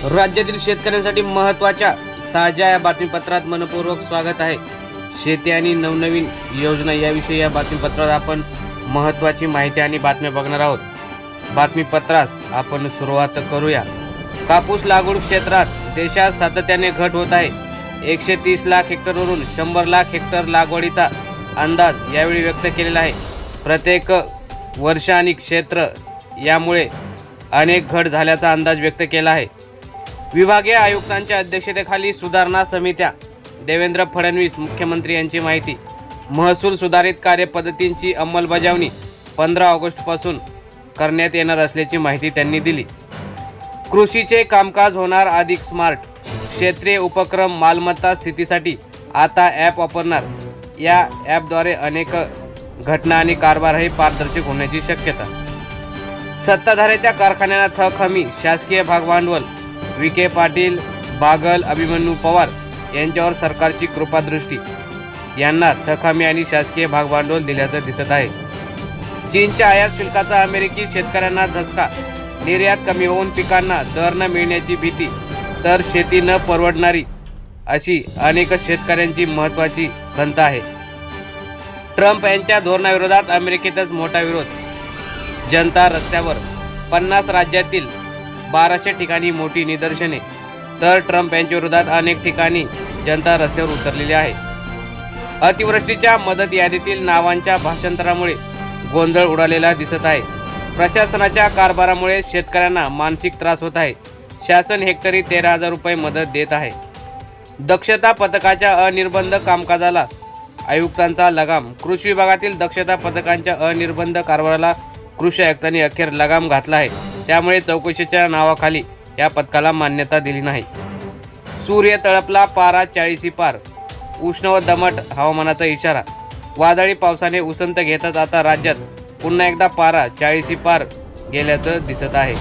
राज्यातील शेतकऱ्यांसाठी महत्त्वाच्या ताज्या या बातमीपत्रात मनपूर्वक स्वागत आहे। शेती आणि नवनवीन योजना याविषयी या बातमीपत्रात आपण महत्त्वाची माहिती आणि बातम्या बघणार आहोत। बातमीपत्रास आपण सुरुवात करूया। कापूस लागवड क्षेत्रात देशात सातत्याने घट होत आहे। 130 लाख हेक्टरवरून 100 लाख हेक्टर लागवडीचा अंदाज यावेळी व्यक्त केलेला आहे। प्रत्येक वर्ष आणि क्षेत्र यामुळे अनेक घट झाल्याचा अंदाज व्यक्त केला आहे। विभागीय आयुक्तांच्या अध्यक्षतेखाली सुधारणा समित्या, देवेंद्र फडणवीस मुख्यमंत्री यांची माहिती। महसूल सुधारित कार्यपद्धतींची अंमलबजावणी 15 ऑगस्ट पासून करण्यात येणार असल्याची माहिती त्यांनी दिली। कृषीचे कामकाज होणार अधिक स्मार्ट, क्षेत्रीय उपक्रम मालमत्ता स्थितीसाठी आता ॲप वापरणार। या ॲपद्वारे अनेक घटना आणि कारभारही पारदर्शक होण्याची शक्यता। सत्ताधाऱ्याच्या कारखान्यांना थक हमी, शासकीय भागभांडवल, विखे पाटील, बागल, अभिमन्यू पवार यांच्यावर सरकारची कृपादृष्टी। यांना थक हमी आणि शासकीय भागभांडवल दिल्याचं दिसत आहे। चीनच्या आयात शुल्काचा अमेरिकी शेतकऱ्यांना धसका, निर्यात कमी होऊन पिकांना दर न मिळण्याची भीती, तर शेती न परवडणारी अशी अनेक शेतकऱ्यांची महत्त्वाची खंत आहे। ट्रम्प यांच्या धोरणाविरोधात अमेरिकेतच मोठा विरोध, जनता रस्त्यावर। 50 राज्यातील 1200 ठिकाणी मोठी निदर्शने, तर ट्रम्प यांच्या विरोधात अनेक ठिकाणी जनता रस्त्यावर उतरलेली आहे। अतिवृष्टीच्या मदत यादीतील नावांच्या भाषांतरामुळे गोंधळ उडालेला दिसत आहे। प्रशासनाच्या कारभारामुळे शेतकऱ्यांना मानसिक त्रास होत आहे। शासन हेक्टरी 13,000 रुपये मदत देत आहे। दक्षता पथकाच्या अनिर्बंध कामकाजाला आयुक्तांचा लगाम, कृषी विभागातील दक्षता पथकांच्या अनिर्बंध कारभाराला कृषी आयुक्तांनी अखेर लगाम घातला आहे। त्यामुळे चौकशीच्या नावाखाली या पथकाला मान्यता दिली नाही। सूर्य तळपला, पारा 40 पार, उष्ण व दमट हवामानाचा इशारा। वादळी पावसाने उसंत घेतच आता राज्यात पुन्हा एकदा पारा 40 पार गेल्याचं दिसत आहे।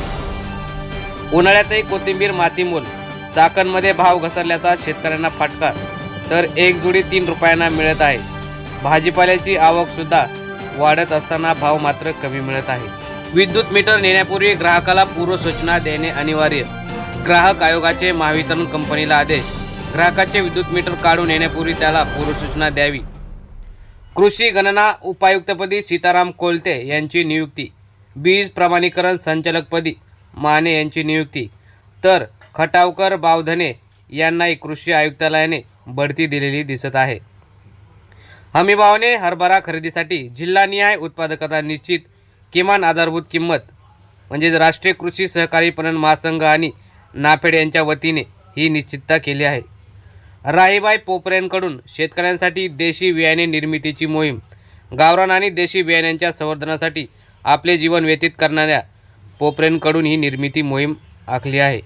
उन्हाळ्यातही कोथिंबीर मातीमोल, चाकणमध्ये भाव घसरल्याचा शेतकऱ्यांना फटका, तर एक जुडी 3 रुपयांना मिळत आहे। भाजीपाल्याची आवक सुद्धा वाढत असताना भाव मात्र कमी मिळत आहे। विद्युत मीटर नेण्यापूर्वी ग्राहकाला पूर्वसूचना देणे अनिवार्य, ग्राहक आयोगाचे महावितरण कंपनीला आदेश। ग्राहकाचे विद्युत मीटर काढून येण्यापूर्वी त्याला पूर्वसूचना द्यावी। कृषी गणना उपायुक्तपदी सीताराम कोलते यांची नियुक्ती, बीज प्रमाणीकरण संचालकपदी माने यांची नियुक्ती, तर खटावकर बावधने यांनाही कृषी आयुक्तालयाने बढती दिलेली दिसत आहे। हमीभावाने हरभरा खरेदीसाठी जिल्हानिहाय उत्पादकता निश्चित, किमान आधारभूत किंमत म्हणजे राष्ट्रीय कृषी सहकारी पणन महासंघ आणि नाफेड यांच्या वतीने ही निश्चितता केली आहे। राहीबाई पोपरेंकडून शेतकऱ्यांसाठी देशी बियाणे निर्मितीची मोहीम, गावरान आणि देशी बियाण्यांच्या संवर्धनासाठी आपले जीवन व्यतीत करणाऱ्या पोपरेंकडून ही निर्मिती मोहीम आखली आहे।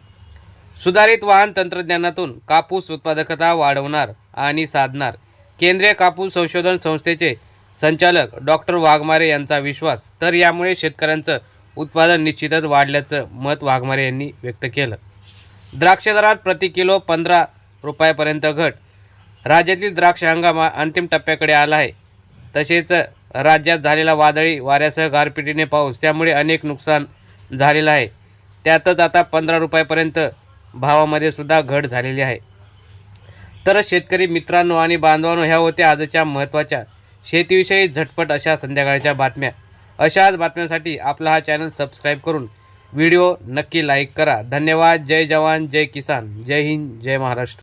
सुधारित वाहन तंत्रज्ञानातून कापूस उत्पादकता वाढवणार आणि साधणार, केंद्रीय कापूस संशोधन संस्थेचे संचालक डॉक्टर वाघमारे यांचा विश्वास। तर यामुळे शेतकऱ्यांचं उत्पादन निश्चितच वाढल्याचं मत वाघमारे यांनी व्यक्त केलं। द्राक्ष दरात प्रति किलो 15 रुपयापर्यंत घट, राज्यातील द्राक्ष हंगाम अंतिम टप्प्याकडे आला आहे। तसेच राज्यात झालेला वादळी वाऱ्यासह गारपिटीने पाऊस, त्यामुळे अनेक नुकसान झालेलं आहे। त्यातच आता 15 रुपयापर्यंत भावामध्ये सुद्धा घट झालेली आहे। तर शेतकरी मित्रांनो आणि बांधवांनो, ह्या होत्या आजच्या महत्त्वाच्या शेतीविषयी झटपट अशा संध्याकाळच्या बातम्या। अशाच बातम्यांसाठी आपला हा चॅनल सबस्क्राईब करून व्हिडिओ नक्की लाईक करा। धन्यवाद। जय जवान, जय किसान, जय हिंद, जय महाराष्ट्र।